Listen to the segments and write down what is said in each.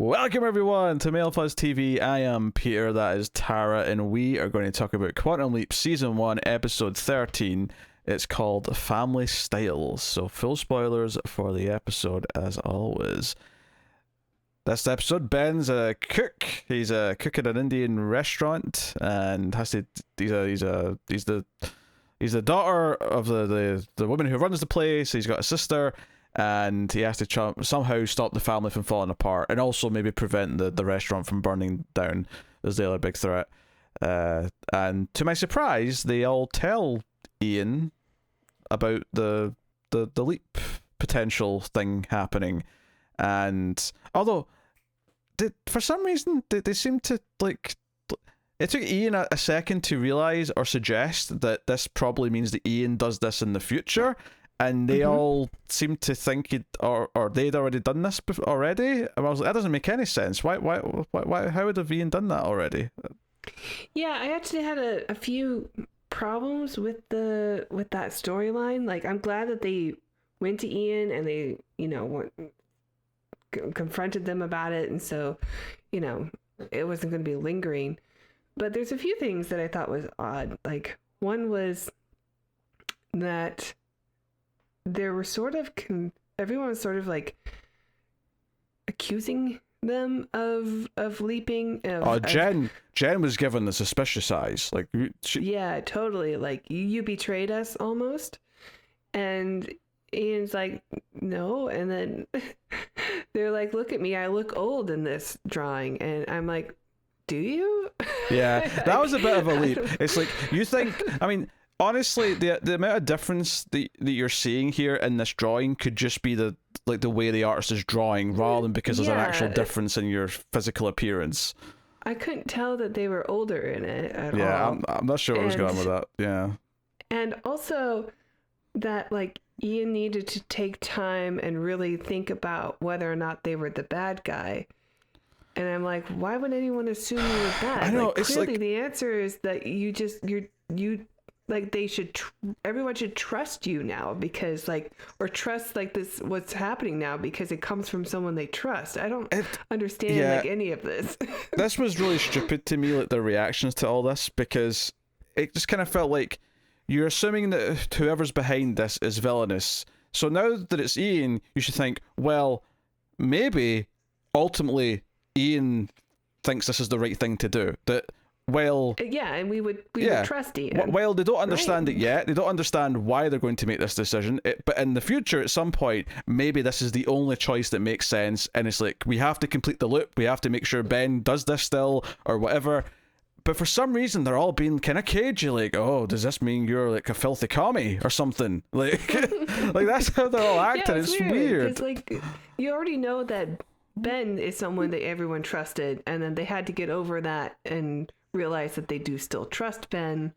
Welcome everyone to Mail Plus TV. I am Peter, that is Tara, and we are going to talk about Quantum Leap Season 1, Episode 13. It's called Family Styles, so full spoilers for the episode as always. This episode, Ben's a cook. He's a cook at an Indian restaurant, and has to. He's the daughter of the woman who runs the place. He's got a sister, and he has to somehow stop the family from falling apart, and also maybe prevent the restaurant from burning down. Is the other big threat. And to my surprise, they all tell Ian about the leap potential thing happening. And although for some reason they seem to like, it took Ian a second to realize or suggest that this probably means that Ian does this in the future, and they all seem to think or they'd already done this already. And I was like, that doesn't make any sense. Why how would have Ian done that already? Yeah, I actually had a few problems with that storyline. Like, I'm glad that they went to Ian and they confronted them about it, and so it wasn't going to be lingering. But there's a few things that I thought was odd. Like, one was that there were everyone was sort of like accusing them of leaping. Jen was given the suspicious eyes. Like, yeah, totally. Like, you betrayed us almost. And Ian's like, no. And then they're like, look at me, I look old in this drawing. And I'm like, do you? Yeah, that was a bit of a leap. It's like, you think, I mean, honestly, the amount of difference that you're seeing here in this drawing could just be the way the artist is drawing, rather than because there's an actual difference in your physical appearance. I couldn't tell that they were older in it at all. Yeah, I'm not sure what was going on with that. Yeah. And also that, like, Ian needed to take time and really think about whether or not they were the bad guy. And I'm like, why would anyone assume you were bad? I know, like, it's clearly like, the answer is that like, they should everyone should trust you now, because or trust this what's happening now because it comes from someone they trust. I don't understand any of this. This was really stupid to me, like, the reactions to all this, because it just kind of felt like you're assuming that whoever's behind this is villainous. So now that it's Ian, you should think, well, maybe ultimately Ian thinks this is the right thing to do. That, well, yeah, and we would trust Ian. Well, they don't understand it yet. They don't understand why they're going to make this decision. But in the future, at some point, maybe this is the only choice that makes sense. And it's like, we have to complete the loop. We have to make sure Ben does this still, or whatever. But for some reason, they're all being kind of cagey. Like, oh, does this mean you're like a filthy commie or something? Like, like, that's how they're all acting. Yeah, it's weird. It's like, you already know that Ben is someone that everyone trusted, and then they had to get over that and realize that they do still trust Ben,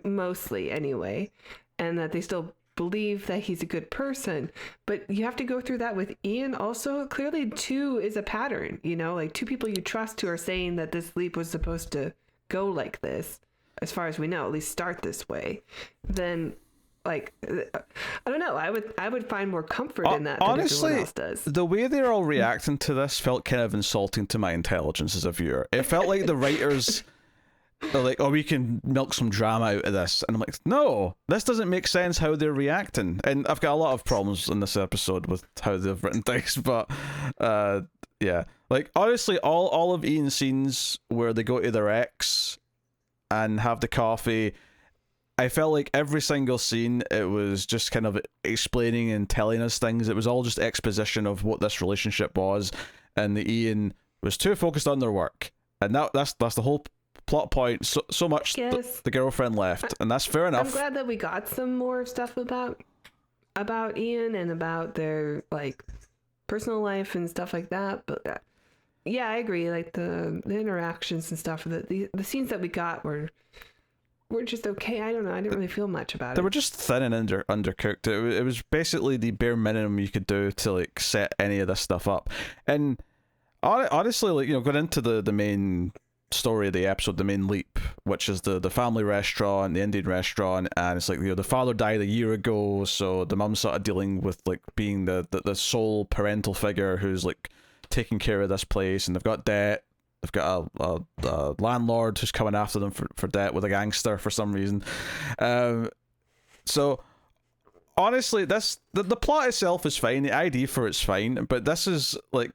mostly anyway, and that they still believe that he's a good person. But you have to go through that with Ian also. Clearly, two is a pattern, like two people you trust who are saying that this leap was supposed to go like this, as far as we know, at least start this way. Then, like, I don't know, I would find more comfort in that than honestly, everyone else does. The way they're all reacting to this felt kind of insulting to my intelligence as a viewer. It felt like the writers are like, oh, we can milk some drama out of this. And I'm like, no, this doesn't make sense how they're reacting. And I've got a lot of problems in this episode with how they've written things, but yeah. Like, honestly, all of Ian's scenes where they go to their ex and have the coffee, I felt like every single scene, it was just kind of explaining and telling us things. It was all just exposition of what this relationship was, and the Ian was too focused on their work, and that's the whole plot point. So much the girlfriend left, and that's fair enough. I'm glad that we got some more stuff about Ian and about their, like, personal life and stuff like that. But yeah, I agree. Like, the interactions and stuff, the scenes that we got were just okay. I don't know. I didn't really feel much about it. They were just thin and undercooked. It was basically the bare minimum you could do to, like, set any of this stuff up. And honestly, like, going into the main story of the episode, the main leap, which is the family restaurant, the Indian restaurant, and it's like, the father died a year ago, so the mum's sort of dealing with, like, being the sole parental figure who's, like, taking care of this place, and they've got debt. They've got a landlord who's coming after them for debt with a gangster for some reason. So honestly, the plot itself is fine. The idea for it's fine, but this is like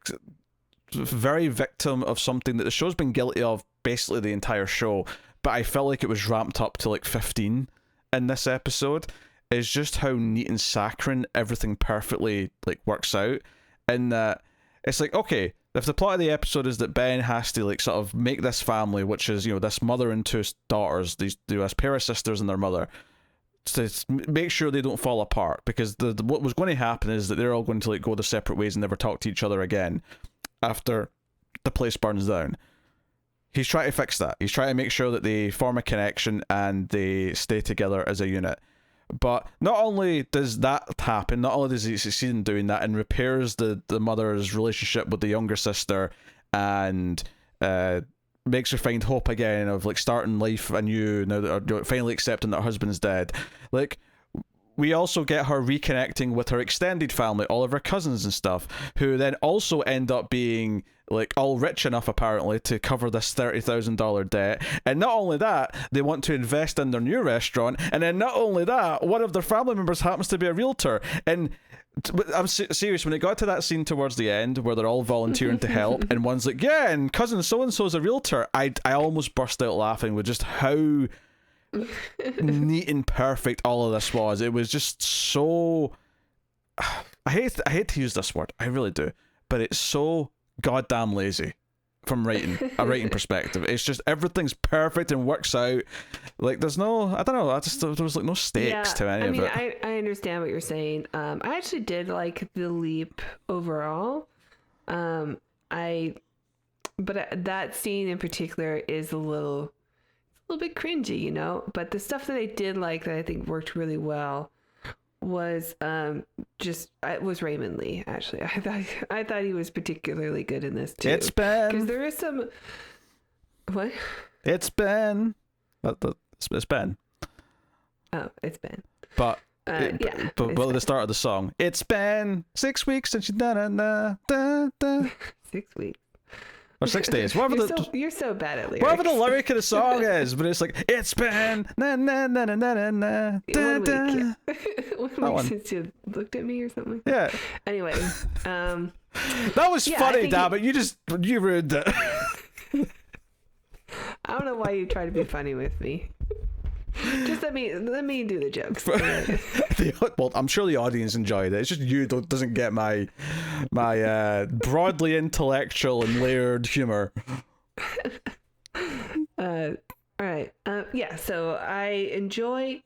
very victim of something that the show's been guilty of basically the entire show. But I felt like it was ramped up to like 15 in this episode. Is just how neat and saccharine everything perfectly like works out. In that it's like, okay, if the plot of the episode is that Ben has to like sort of make this family, which is, you know, this mother and two daughters, this pair of sisters and their mother, to make sure they don't fall apart, because what was going to happen is that they're all going to like go their separate ways and never talk to each other again after the place burns down. He's trying to fix that. He's trying to make sure that they form a connection and they stay together as a unit. But not only does that happen, not only does he succeed in doing that and repairs the mother's relationship with the younger sister and makes her find hope again of like starting life anew now that, or finally accepting that her husband's dead. Like, we also get her reconnecting with her extended family, all of her cousins and stuff, who then also end up being like all rich enough apparently to cover this $30,000 debt. And not only that, they want to invest in their new restaurant. And then not only that, one of their family members happens to be a realtor. And I'm serious, when it got to that scene towards the end where they're all volunteering to help and one's like, yeah, and cousin so-and-so's a realtor, I almost burst out laughing with just how neat and perfect all of this was. It was just so, I hate to use this word, I really do, but it's so goddamn lazy from a writing perspective. It's just everything's perfect and works out. Like, there's no, I don't know, there was like no stakes to any of it. I understand what you're saying. I actually did like the leap overall. But that scene in particular is a little bit cringy, you know. But the stuff that I did like that I think worked really well was it was Raymond Lee. Actually, I thought he was particularly good in this too. It's Ben, because there is some what? It's Ben. It's Ben. Oh, it's Ben. But yeah. But at the start of the song, it's been 6 weeks since you da. 6 weeks. Or 6 days. Whatever you're so bad at lyrics. Whatever the lyric of the song is, but it's like, it's been na na na na na na da, 1 week, yeah. 1 week since you looked at me or something. Yeah. Anyway, that was funny, damn it. You ruined it. I don't know why you try to be funny with me. Just let me do the jokes. Well, I'm sure the audience enjoyed it. It's just you doesn't get my broadly intellectual and layered humor. All right. Yeah. So I enjoy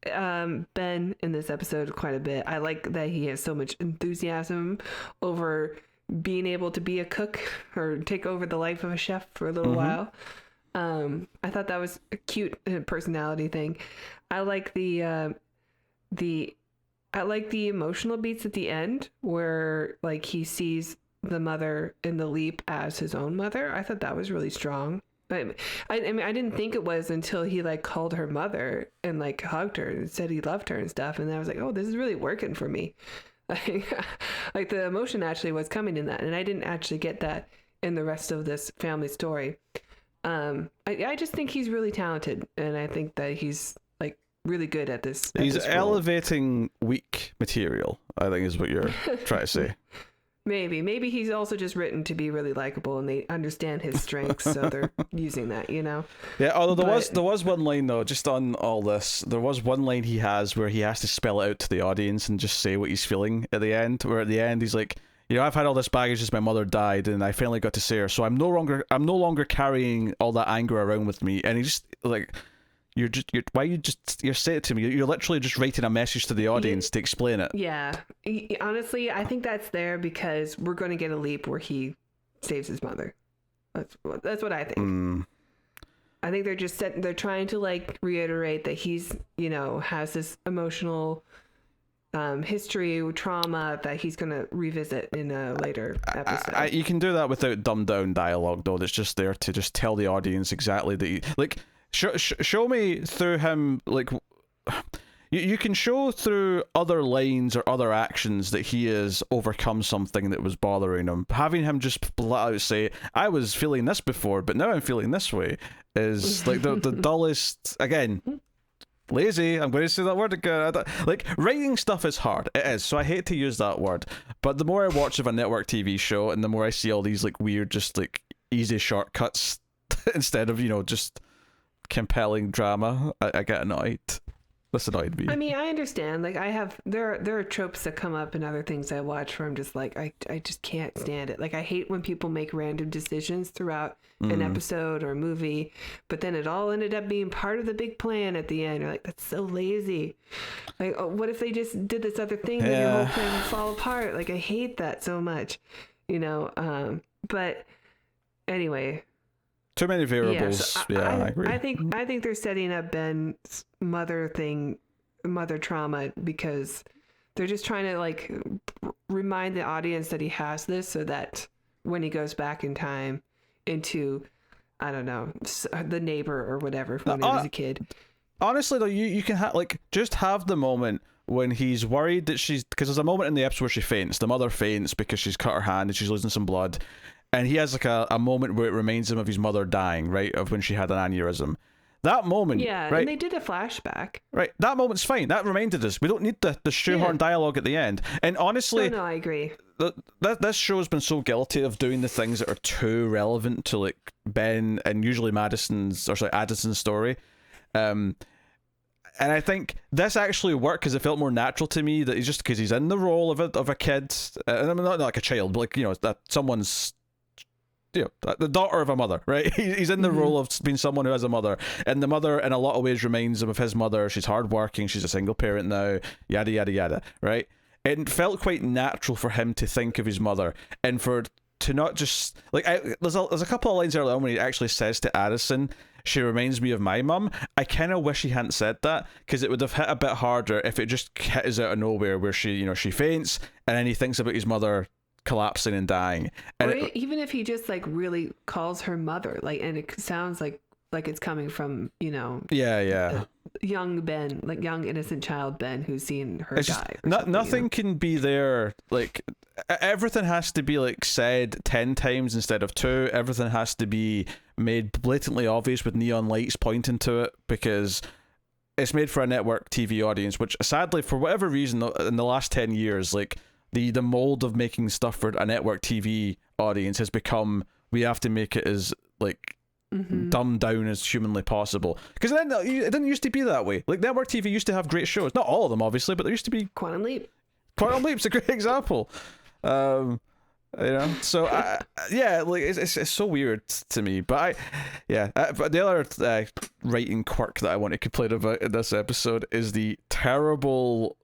Ben in this episode quite a bit. I like that he has so much enthusiasm over being able to be a cook or take over the life of a chef for a little while. I thought that was a cute personality thing. I like the emotional beats at the end where like he sees the mother in the leap as his own mother. I thought that was really strong. I mean, I didn't think it was until he like called her mother and like hugged her and said he loved her and stuff. And I was like, oh, this is really working for me. Like the emotion actually was coming in that. And I didn't actually get that in the rest of this family story. I just think he's really talented, and I think that he's like really good at this. He's elevating weak material, I think is what you're trying to say. Maybe he's also just written to be really likable, and they understand his strengths, so they're using that, you know. Yeah, although there was one line though, just on all this, there was one line he has where he has to spell it out to the audience and just say what he's feeling at the end. Where at the end he's like, you know, I've had all this baggage since my mother died, and I finally got to see her. So I'm no longer carrying all that anger around with me. And he just like, you're saying it to me. You're literally just writing a message to the audience to explain it. Yeah, honestly, I think that's there because we're going to get a leap where he saves his mother. That's what I think. I think they're trying to like reiterate that he's, you know, has this emotional history, trauma that he's going to revisit in a later episode. You can do that without dumbed down dialogue, though. That's just there to just tell the audience exactly that like show me through him, like, you can show through other lines or other actions that he has overcome something that was bothering him. Having him just flat out say, I was feeling this before, but now I'm feeling this way, is like the dullest, again, lazy. I'm going to say that word again. Like, writing stuff is hard. It is. So I hate to use that word. But the more I watch of a network TV show and the more I see all these like weird, just like easy shortcuts instead of, just compelling drama, I get annoyed. This annoyed me. I mean, I understand. Like, there are tropes that come up in other things I watch where I'm just like, I just can't stand it. Like, I hate when people make random decisions throughout an episode or a movie, but then it all ended up being part of the big plan at the end. You're like, that's so lazy. Like, oh, what if they just did this other thing and your whole plan would fall apart? Like, I hate that so much, but anyway. Too many variables. I agree. I think they're setting up Ben's mother trauma because they're just trying to like remind the audience that he has this, so that when he goes back in time into, I don't know, the neighbor or whatever when he was a kid. Honestly, though, you can just have the moment when he's worried that because there's a moment in the episode where she faints. The mother faints because she's cut her hand and she's losing some blood. And he has like a moment where it reminds him of his mother dying, right? Of when she had an aneurysm. That moment, yeah, right? And they did a flashback. Right, that moment's fine. That reminded us. We don't need the shoehorn dialogue at the end. And honestly... No, I agree. This show's been so guilty of doing the things that are too relevant to like Ben and usually Addison's story. And I think this actually worked because it felt more natural to me that because he's in the role of a kid. And I'm not like a child, but like, that someone's... the daughter of a mother, right? He's in the role of being someone who has a mother, and the mother in a lot of ways reminds him of his mother. She's hardworking, she's a single parent now, yada yada yada, right? It felt quite natural for him to think of his mother, and to not just like there's a couple of lines earlier on when he actually says to Addison, she reminds me of my mum. I kind of wish he hadn't said that, because it would have hit a bit harder if it just hit us out of nowhere where she faints and then he thinks about his mother collapsing and dying, and even if he just like really calls her mother, like, and it sounds like it's coming from young Ben, like young innocent child Ben who's seen her die. Nothing can be there. Like, everything has to be like said 10 times instead of 2. Everything has to be made blatantly obvious with neon lights pointing to it, because it's made for a network TV audience, which sadly for whatever reason in the last 10 years, like the mold of making stuff for a network TV audience has become, we have to make it as like dumbed down as humanly possible. Because then it didn't used to be that way. Like, network TV used to have great shows. Not all of them, obviously, but there used to be... Quantum Leap. Quantum Leap's a great example. So like it's so weird to me. But but the other writing quirk that I want to complain about in this episode is the terrible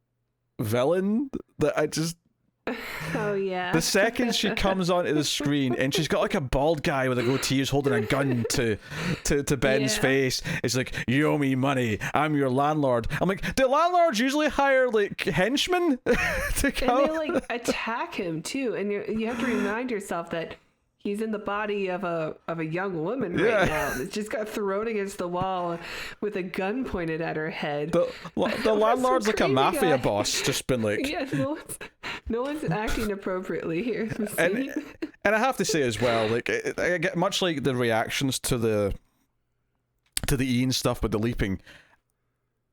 villain that I just... Oh yeah. The second she comes onto the screen and she's got like a bald guy with a goatee who's holding a gun to Ben's face. It's like, you owe me money. I'm your landlord. I'm like, do landlords usually hire like henchmen to come? And they like attack him too, and you have to remind yourself that he's in the body of a young woman right now. It's just got thrown against the wall with a gun pointed at her head. The landlord's like a mafia boss, just been like... Yeah, no one's acting appropriately here. And I have to say as well, like, I get much like the reactions to the Ian stuff with the leaping.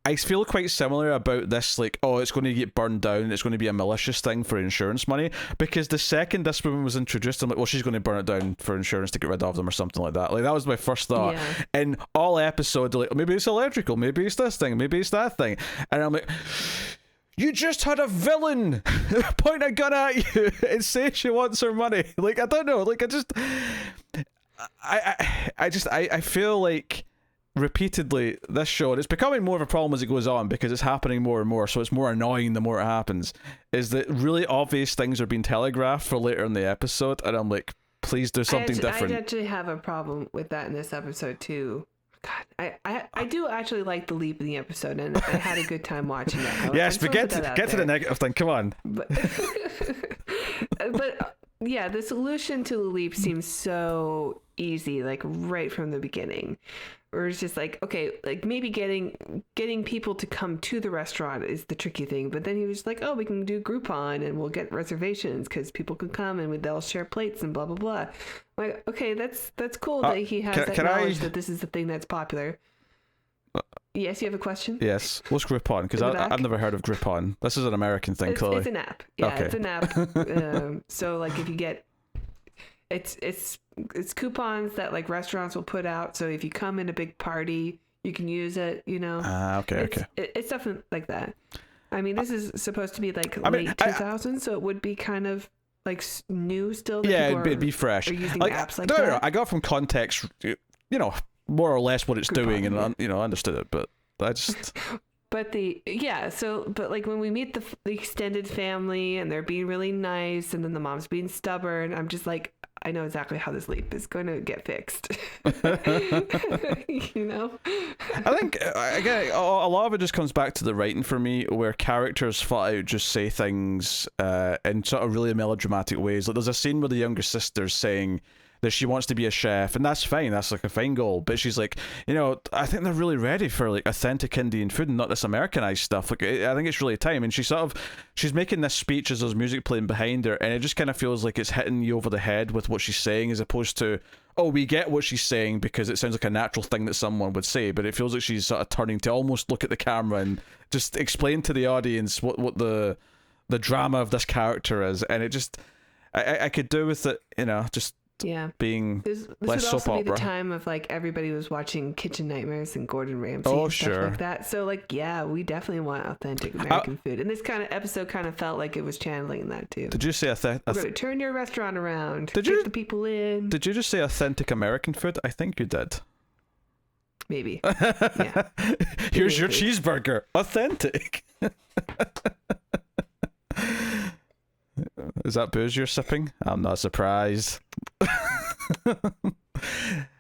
I feel quite similar about this, like, oh, it's going to get burned down, it's going to be a malicious thing for insurance money, because the second this woman was introduced, I'm like, well, she's going to burn it down for insurance to get rid of them or something like that. Like, that was my first thought. Yeah. And all episodes, like, maybe it's electrical, maybe it's this thing, maybe it's that thing. And I'm like... You just had a villain point a gun at you and say she wants her money. Like, I don't know. Like, I feel like repeatedly this show, and it's becoming more of a problem as it goes on because it's happening more and more, so it's more annoying the more it happens, is that really obvious things are being telegraphed for later in the episode, and I'm like, please do something different. I actually have a problem with that in this episode too. God, I do actually like the leap in the episode, and I had a good time watching it. Yes, but get to the negative thing. Come on. But yeah, the solution to the leap seems so easy, like right from the beginning, Or it's just like, okay, like maybe getting people to come to the restaurant is the tricky thing. But then he was like, oh, we can do Groupon and we'll get reservations because people can come and they'll share plates and blah blah blah. Like, okay, that's cool that he has that knowledge that this is the thing that's popular. Yes, you have a question? Yes. What's Groupon? Because I've never heard of Groupon. This is an American thing, clearly. It's an app. Yeah, okay. It's an app. So like if you get, it's coupons that like restaurants will put out. So if you come in a big party, you can use it. You know. Okay. It's stuff like that. I mean, this is supposed to be like late 2000s, so it would be kind of like new still. Yeah, it'd be fresh. Are using apps like that. No, I got from context, more or less what it's doing, and I understood it, but I just. But but like when we meet the extended family and they're being really nice, and then the mom's being stubborn, I'm just like, I know exactly how this leap is going to get fixed. You know? I think, again, a lot of it just comes back to the writing for me, where characters flat out just say things in sort of really melodramatic ways. Like there's a scene where the younger sister's saying that she wants to be a chef, and that's fine, that's like a fine goal, but she's like, I think they're really ready for like authentic Indian food and not this Americanized stuff. Like I think it's really time. And she's making this speech as there's music playing behind her, and it just kind of feels like it's hitting you over the head with what she's saying, as opposed to, oh, we get what she's saying because it sounds like a natural thing that someone would say, but it feels like she's sort of turning to almost look at the camera and just explain to the audience what the drama of this character is. And it just, I could do with it, just being this less would soap also opera. be the time of like everybody was watching Kitchen Nightmares and Gordon Ramsay and stuff like that. So like, yeah, we definitely want authentic American food, and this kind of episode kind of felt like it was channeling that too. Did you say we're going to turn your restaurant around? Get the people in? Did you just say authentic American food? I think you did. Maybe. Yeah. Here's your cheeseburger. Authentic. Is that booze you're sipping? I'm not surprised.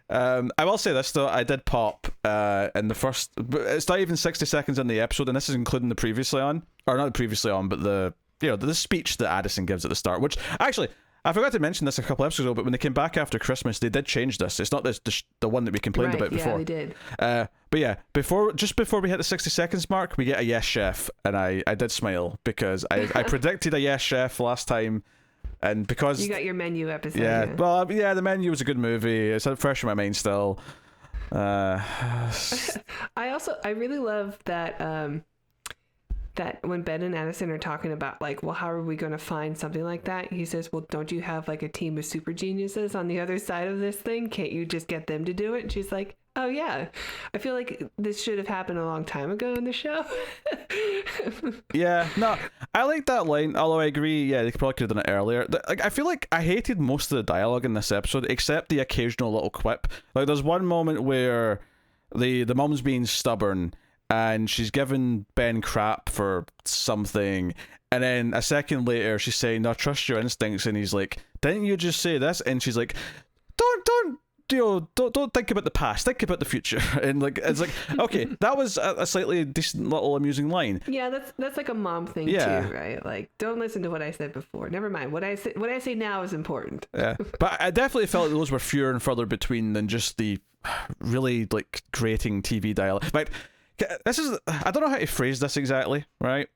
I will say this though, I did pop in the first, it's not even 60 seconds in the episode, and this is including the previously on, or not the previously on, but the speech that Addison gives at the start, which actually I forgot to mention this a couple episodes ago, but when they came back after Christmas, they did change this. It's not the one that we complained about before. Yeah, they did. But yeah, just before we hit the 60 seconds mark, we get a yes chef, and I did smile because I predicted a yes chef last time, and because you got your menu episode. Yeah, well, yeah, the menu was a good movie. It's fresh in my mind still. I really love that. That when Ben and Addison are talking about like, well, how are we going to find something like that? He says, well, don't you have like a team of super geniuses on the other side of this thing? Can't you just get them to do it? And she's like, oh yeah, I feel like this should have happened a long time ago in the show. Yeah, no, I like that line, although I agree, yeah, they probably could have done it earlier. Like, I feel like I hated most of the dialogue in this episode, except the occasional little quip. Like, there's one moment where the mom's being stubborn, and she's giving Ben crap for something, and then a second later she's saying, no, trust your instincts, and he's like, didn't you just say this? And she's like, don't think about the past, think about the future. And like, it's like, okay, that was a slightly decent little amusing line. Yeah, that's like a mom thing too, right? Like, don't listen to what I said before, never mind, what I say now is important. Yeah, but I definitely felt those were fewer and further between than just the really like grating TV dialogue. Like, this is, I don't know how to phrase this exactly, right?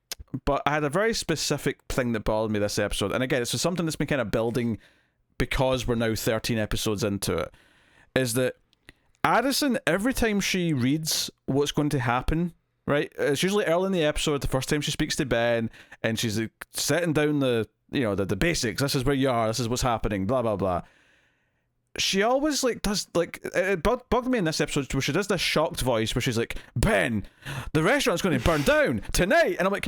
But I had a very specific thing that bothered me this episode. And again, it's something that's been kind of building because we're now 13 episodes into it. Is that Addison, every time she reads what's going to happen, right? It's usually early in the episode, the first time she speaks to Ben, and she's like, setting down the basics. This is where you are, this is what's happening, blah, blah, blah. She always like does like, it bugged me in this episode where she does this shocked voice where she's like, Ben, the restaurant's going to burn down tonight, and I'm like,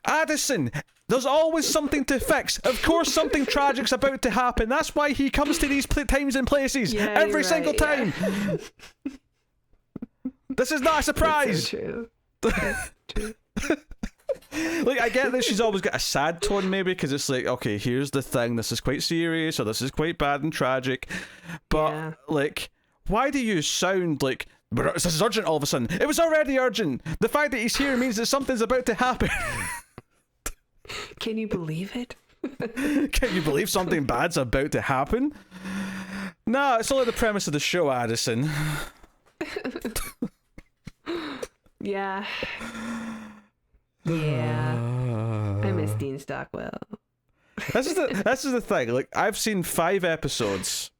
Addison, there's always something to fix. Of course something tragic's about to happen. That's why he comes to these times and places every single time. Yeah. This is not a surprise. That's so true. That's true. Like, I get that she's always got a sad tone maybe because it's like, okay, here's the thing, this is quite serious or this is quite bad and tragic, but like, why do you sound like this is urgent all of a sudden? It was already urgent. The fact that he's here means that something's about to happen. Can you believe it? Can you believe something bad's about to happen? No, it's only the premise of the show, Addison. Yeah. Yeah. I miss Dean Stockwell. This is the thing. Like, I've seen 5 episodes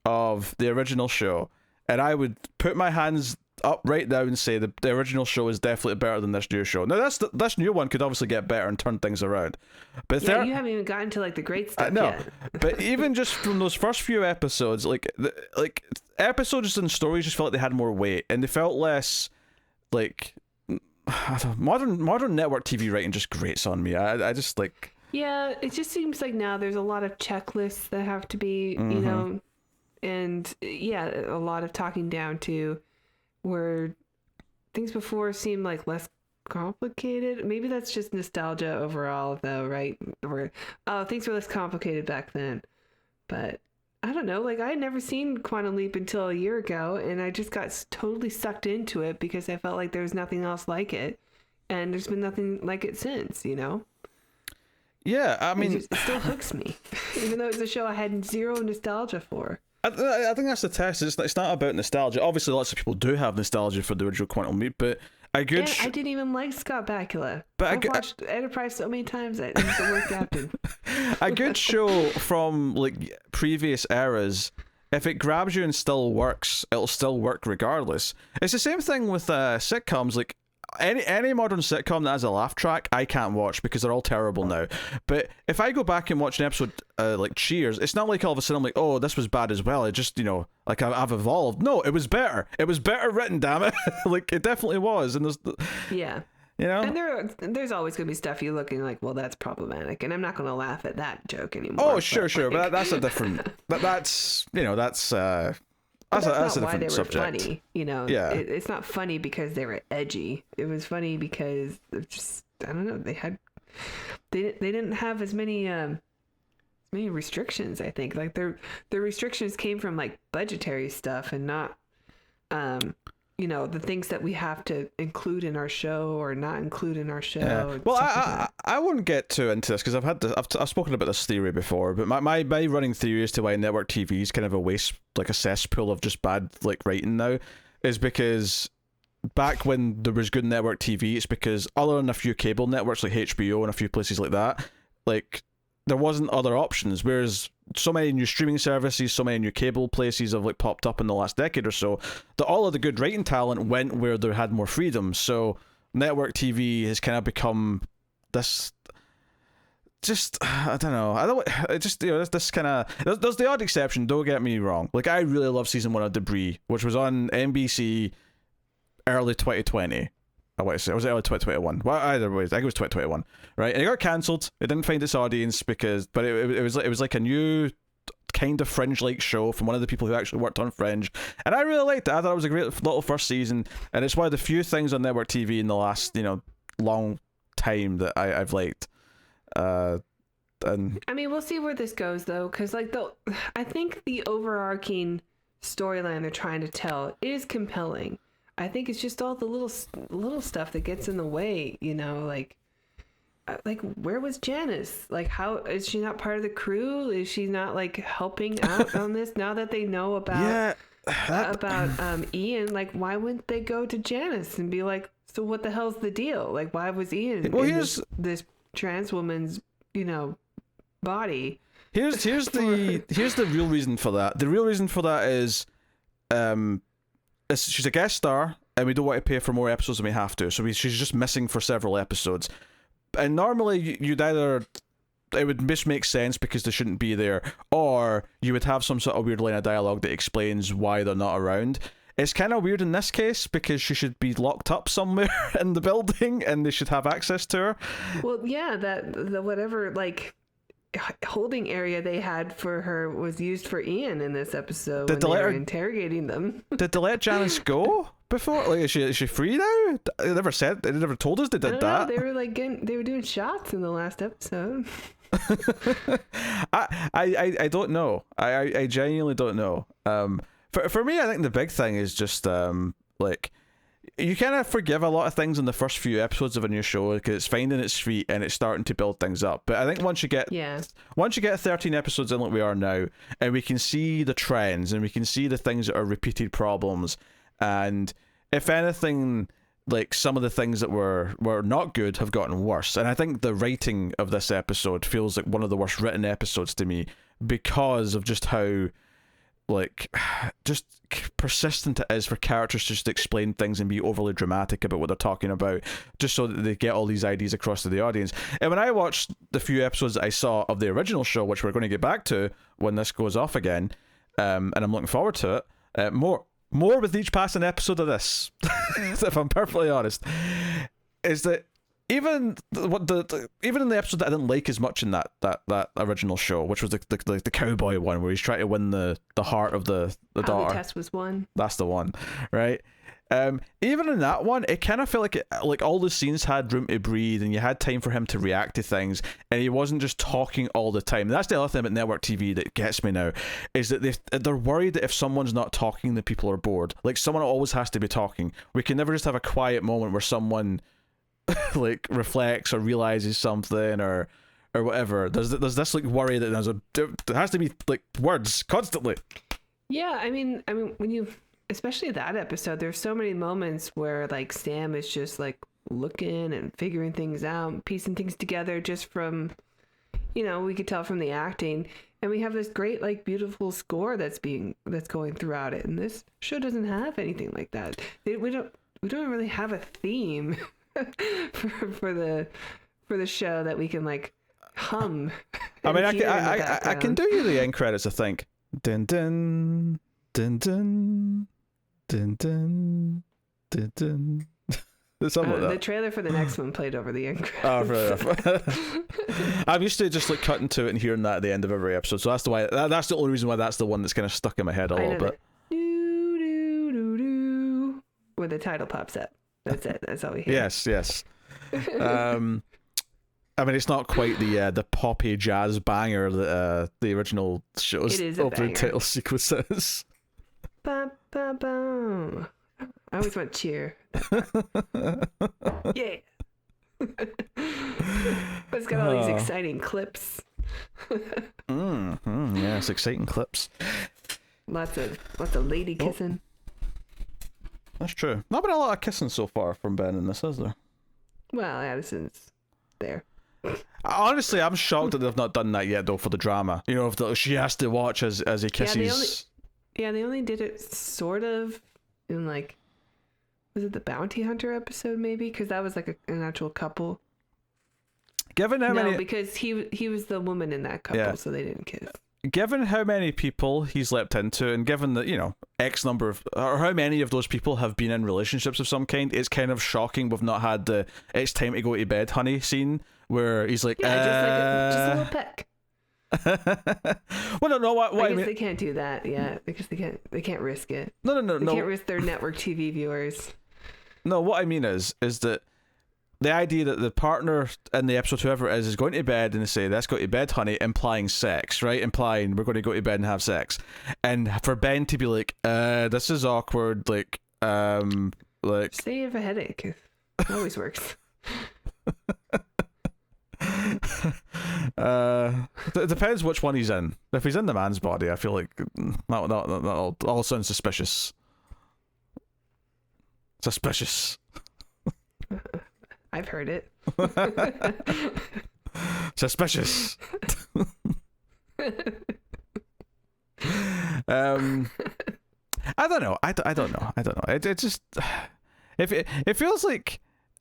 of the original show, and I would put my hands up right now and say the original show is definitely better than this new show. Now, this new one could obviously get better and turn things around. But yeah, you haven't even gotten to like the great stuff yet. But even just from those first few episodes, like episodes and stories just felt like they had more weight, and they felt less like modern network TV writing just grates on me. I just like. Yeah, it just seems like now there's a lot of checklists that have to be, you know, and yeah, a lot of talking down to where things before seemed like less complicated. Maybe that's just nostalgia overall, though, right? Where things were less complicated back then. But I don't know. Like, I had never seen Quantum Leap until a year ago, and I just got totally sucked into it because I felt like there was nothing else like it, and there's been nothing like it since. You know. Yeah, I mean, it still hooks me, even though it's a show I had zero nostalgia for. I think that's the test. It's not about nostalgia. Obviously, lots of people do have nostalgia for the original Quantum Leap, but I didn't even like Scott Bakula. But I've watched Enterprise so many times that he's the worst captain. A good show from like previous eras, if it grabs you and still works, it'll still work regardless. It's the same thing with sitcoms. Like any modern sitcom that has a laugh track, I can't watch because they're all terrible now. But if I go back and watch an episode like Cheers, it's not like all of a sudden I'm like, oh, this was bad as well. It just, you know, like I've evolved. No, it was better. It was better written, damn it. Like, it definitely was. And yeah. You know? And there's always going to be stuff you looking like, well, that's problematic. And I'm not going to laugh at that joke anymore. Oh, sure. But that's a different... that's, you know, that's a different subject. Funny, you know. Yeah. It's not funny because they were edgy. It was funny because just, I don't know, they didn't have as many restrictions, I think. Like their restrictions came from like budgetary stuff and not you know, the things that we have to include in our show or not include in our show. Yeah. Well, I won't get too into this because I've spoken about this theory before, but my running theory as to why network TV is kind of a waste, like a cesspool of just bad like writing now, is because back when there was good network TV, it's because other than a few cable networks like HBO and a few places like that, like there wasn't other options. Whereas so many new streaming services, so many new cable places have like popped up in the last decade or so, that all of the good writing talent went where they had more freedom. So network TV has kind of become this, just, I don't know, it just, you know, this kind of, there's the odd exception, don't get me wrong. Like, I really love season 1 of Debris, which was on NBC early 2020. I want to say, was it early 2021? Well, either way, I think it was 2021, right? And it got cancelled. It didn't find its audience but it was like a new kind of Fringe-like show from one of the people who actually worked on Fringe, and I really liked it. I thought it was a great little first season, and it's one of the few things on network TV in the last, you know, long time that I've liked. And I mean, we'll see where this goes though, because like I think the overarching storyline they're trying to tell is compelling. I think it's just all the little stuff that gets in the way, you know, like where was Janice? Like, how is she not part of the crew? Is she not like helping out on this now that they know about Ian? Like, why wouldn't they go to Janice and be like, so what the hell's the deal? Like, why was Ian in this trans woman's, you know, body? Here's the real reason for that. The real reason for that is she's a guest star, and we don't want to pay for more episodes than we have to, so she's just missing for several episodes. And normally, it would just make sense because they shouldn't be there, or you would have some sort of weird line of dialogue that explains why they're not around. It's kind of weird in this case because she should be locked up somewhere in the building, and they should have access to her. Well, yeah, the whatever, like, holding area they had for her was used for Ian in this episode when they were interrogating them. Did they let Janice go before? Like, is she free now? They never told us they did that. They were like they were doing shots in the last episode. I don't know. I genuinely don't know. For me, I think the big thing is just like, you kind of forgive a lot of things in the first few episodes of a new show because it's finding its feet and it's starting to build things up. But I think once you get 13 episodes in like we are now, and we can see the trends and we can see the things that are repeated problems, And if anything, like some of the things that were not good have gotten worse. And I think the writing of this episode feels like one of the worst written episodes to me because of just how like just persistent it is for characters to just explain things and be overly dramatic about what they're talking about just so that they get all these ideas across to the audience. And when I watched the few episodes that I saw of the original show, which we're going to get back to when this goes off again, and I'm looking forward to it, more with each passing episode of this, if I'm perfectly honest, is that even even in the episode that I didn't like as much in that original show, which was the cowboy one where he's trying to win the heart of the daughter. The test was won. That's the one, right? Even in that one, it kind of felt like all the scenes had room to breathe, and you had time for him to react to things, and he wasn't just talking all the time. And that's the other thing about network TV that gets me now, is that they're worried that if someone's not talking, the people are bored. Like someone always has to be talking. We can never just have a quiet moment where someone like reflects or realizes something or whatever. There's this like worry that there has to be like words constantly. Yeah, I mean when you, especially that episode, there's so many moments where like Sam is just like looking and figuring things out, piecing things together just from, we could tell from the acting. And we have this great like beautiful score that's going throughout it. And this show doesn't have anything like that. We don't really have a theme for the show that we can like hum. I mean, I can do you the end credits. I think. Dun dun dun dun dun dun dun dun. Something like that. The trailer for the next one played over the end credits. Oh, right. I'm used to just like cutting to it and hearing that at the end of every episode. So that's the only reason why that's the one that's kind of stuck in my head a little bit. Do do do do. When the title pops up. That's it. That's all we hear. Yes. I mean, it's not quite the poppy jazz banger that the original show's opening title sequence is. Ba, ba, ba. I always want cheer. Yeah. It's got all these exciting clips. Yes, exciting clips. Lots of lady kissing. That's true. Not been a lot of kissing so far from Ben in this, has there? Well, Addison's there. Honestly, I'm shocked that they've not done that yet, though, for the drama. If she has to watch as he kisses. Yeah, they only did it sort of in like, was it the Bounty Hunter episode maybe? Because that was like an actual couple. Because he was the woman in that couple, so they didn't kiss. Given how many people he's leapt into, and given that, X number of, or how many of those people have been in relationships of some kind, it's kind of shocking we've not had the "it's time to go to bed, honey" scene where he's like, just a little peck. Well, no, what I guess mean, they can't do that, because they can't risk it. No. They can't risk their network TV viewers. No, what I mean is that the idea that the partner in the episode, whoever it is going to bed and they say, "Let's go to bed, honey," implying sex, right? Implying we're going to go to bed and have sex. And for Ben to be like, this is awkward, like... Say you have a headache. It always works. It depends which one he's in. If he's in the man's body, I feel like that all sounds suspicious. Suspicious. I've heard it. Suspicious. I don't know. It just it feels like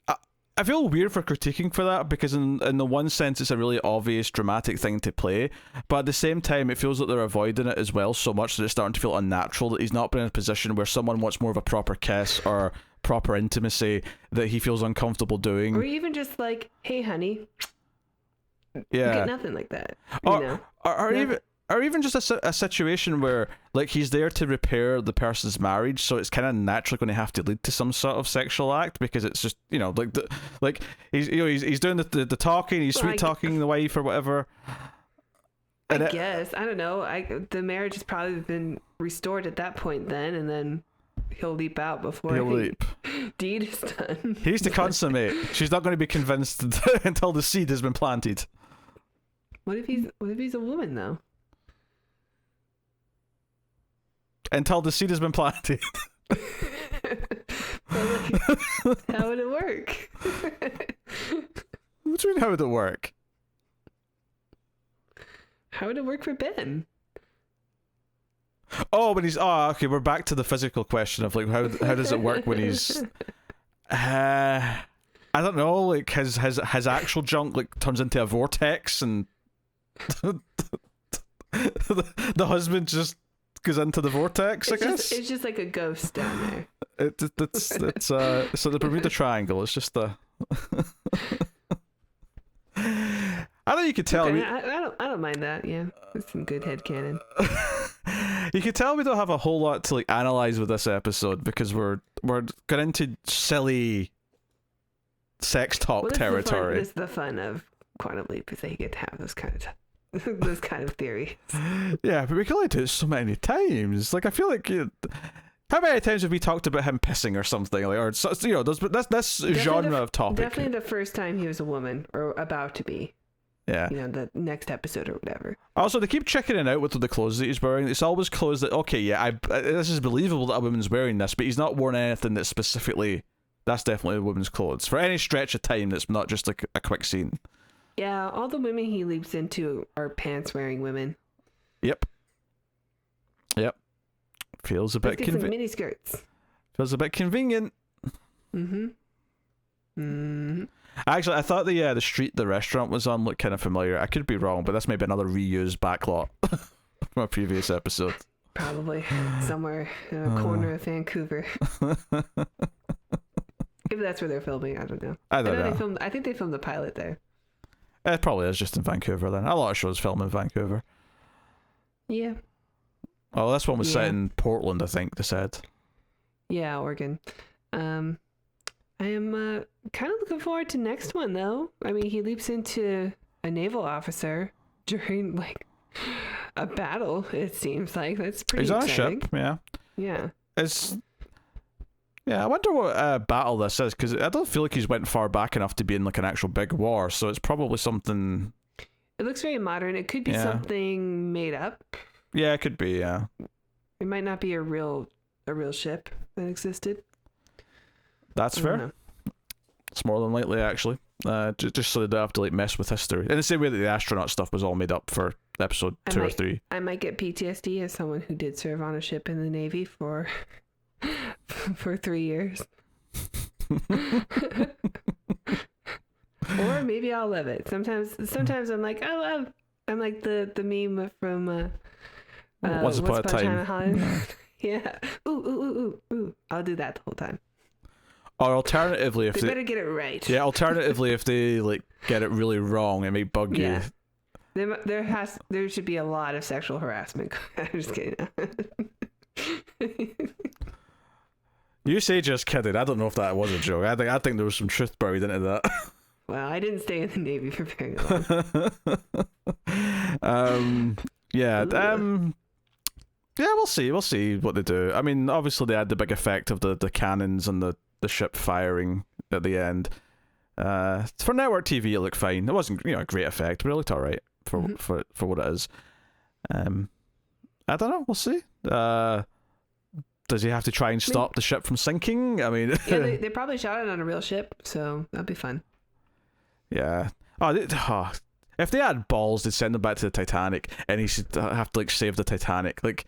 I feel weird for critiquing for that, because in the one sense it's a really obvious dramatic thing to play, but at the same time it feels like they're avoiding it as well so much that it's starting to feel unnatural that he's not been in a position where someone wants more of a proper kiss or proper intimacy that he feels uncomfortable doing, or even just like, "Hey honey," yeah, nothing like that, or even just a situation where like he's there to repair the person's marriage, so it's kind of naturally going to have to lead to some sort of sexual act, because it's just like he's doing the talking, he's sweet talking the wife or whatever. I guess I don't know. The marriage has probably been restored at that point then, and then he'll leap out before deed is done. He needs to consummate. She's not going to be convinced until the seed has been planted. What if he's a woman though? Until the seed has been planted. So, like, how would it work? What do you mean, how would it work? How would it work for Ben? Oh, when he's okay. We're back to the physical question of like how does it work when he's I don't know, like his actual junk like turns into a vortex and the husband just goes into the vortex. It's just like a ghost down there. It's so the Bermuda Triangle. It's just the. I know you could tell. Okay, I don't mind that. Yeah, it's some good headcanon. You can tell we don't have a whole lot to like analyze with this episode because we're getting into silly sex talk territory. This is the fun of Quantum Leap, is that you get to have those kind of theories. Yeah, but we can only do it so many times. Like I feel like how many times have we talked about him pissing or something like, or that's genre of topic. Definitely the first time he was a woman or about to be. Yeah. The next episode or whatever. Also, they keep checking it out with the clothes that he's wearing. It's always clothes that, okay, yeah, this is believable that a woman's wearing this, but he's not worn anything that's specifically, that's definitely a woman's clothes. For any stretch of time that's not just like a quick scene. Yeah, all the women he leaps into are pants-wearing women. Yep. Feels a bit convenient. Mini skirts. Feels a bit convenient. Actually, I thought the street the restaurant was on looked kind of familiar. I could be wrong, but that's maybe another reused backlot from a previous episode. Probably somewhere in a corner of Vancouver. Maybe that's where they're filming. I don't know. I don't know. I think they filmed the pilot there. It probably is just in Vancouver then. A lot of shows film in Vancouver. Yeah. Oh, this one was set in Portland, I think they said. Yeah, Oregon. I am kind of looking forward to next one, though. I mean, he leaps into a naval officer during, like, a battle, it seems like. That's pretty exciting. He's on a ship, yeah. Yeah. I wonder what battle this is, because I don't feel like he's went far back enough to be in, like, an actual big war, so it's probably something... It looks very modern. It could be something made up. Yeah, it could be, yeah. It might not be a real ship that existed. That's fair. It's more than likely, actually. Just so they don't have to like mess with history. In the same way that the astronaut stuff was all made up for episode 2 or 3. I might get PTSD as someone who did serve on a ship in the Navy for 3 years. Or maybe I'll love it. Sometimes I'm like, I'm like the meme from Once Upon a Time. Yeah. Ooh. I'll do that the whole time. Or alternatively, if they better get it right. Yeah, alternatively, if they like get it really wrong, it may bug you. There should be a lot of sexual harassment. I'm just kidding. You say just kidding. I don't know if that was a joke. I think there was some truth buried into that. Well, I didn't stay in the Navy for very long. Yeah, we'll see what they do. I mean, obviously they had the big effect of the cannons and the ship firing at the end. For network TV, it looked fine. It wasn't a great effect, but it looked all right for what it is. I don't know. We'll see. Does he have to try and stop the ship from sinking? I mean, yeah, they probably shot it on a real ship, so that'd be fun. Yeah. If they had balls, they'd send him back to the Titanic, and he should have to like save the Titanic, like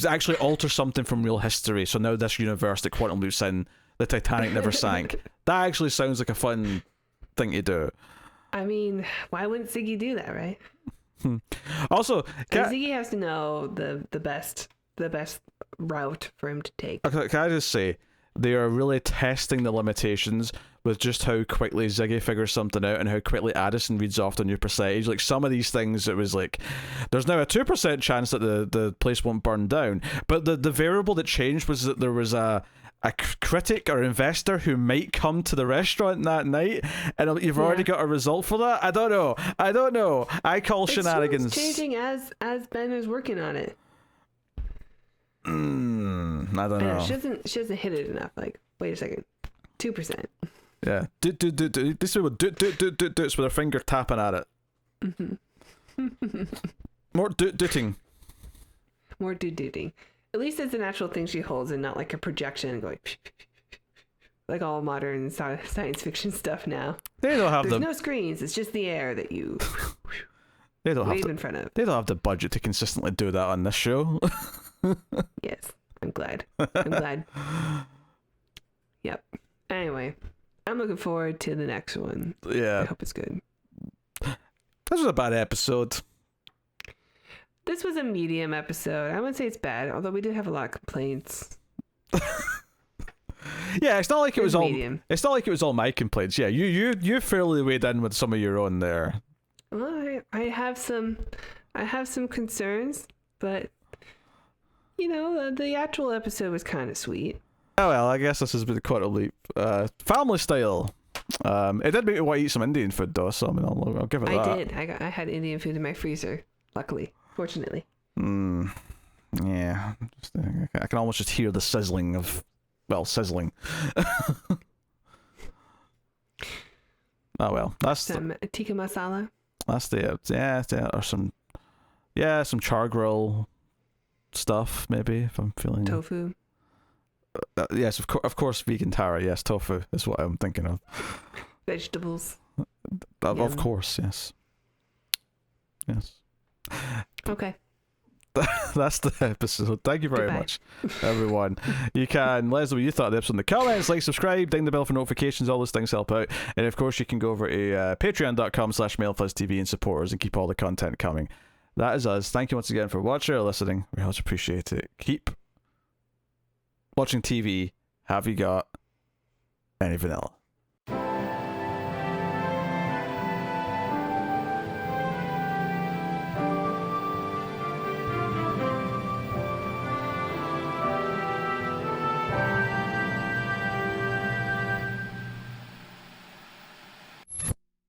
actually alter something from real history. So now this universe that Quantum Loop's in, the Titanic never sank. That actually sounds like a fun thing to do. I mean, why wouldn't Ziggy do that, right? Also, Ziggy has to know the best route for him to take. Can I just say, they are really testing the limitations with just how quickly Ziggy figures something out and how quickly Addison reads off the new percentage. Like some of these things, it was like, there's now a 2% chance that the place won't burn down. But the variable that changed was that there was a critic or investor who might come to the restaurant that night, and you've already got a result for that. I don't know. I call shenanigans. It's changing as Ben is working on it. I don't know. She hasn't hit it enough. Like, wait a second, 2%. Yeah, do this way. Do it's with her finger tapping at it. Mm-hmm. More dooting. More dooting. At least it's an actual thing she holds and not like a projection going. like all modern science fiction stuff now. They don't have There's no screens. It's just the air that you they don't wave have in front of. they don't have the budget to consistently do that on this show. Yes, I'm glad. I'm glad. Yep. Anyway, I'm looking forward to the next one. Yeah. I hope it's good. This was a bad episode. This was a medium episode. I wouldn't say it's bad, although we did have a lot of complaints. Yeah, it's not like it was all. Medium. It's not like it was all my complaints. Yeah, you fairly weighed in with some of your own there. Well, I have some concerns, but you know, the actual episode was kind of sweet. Oh well, I guess this has been quite a leap. Family style. It did make me want to eat some Indian food though, so I mean, I'll give it that. I did. I had Indian food in my freezer. Luckily, fortunately. Yeah. I can almost just hear the sizzling of, well, sizzling. Oh well, that's some tikka masala. That's the or some char grill stuff maybe if I'm feeling Tofu. Yes, of course, vegan Tara. Yes, tofu is what I'm thinking of. Vegetables. Of course, yes. Okay. That's the episode. Thank you very much, everyone. You can let us know what you thought of the episode in the comments, like, subscribe, ding the bell for notifications, all those things help out. And of course, you can go over to patreon.com/MailFuzzTV and support us and keep all the content coming. That is us. Thank you once again for watching or listening. We always appreciate it. Keep watching TV. Have you got any vanilla?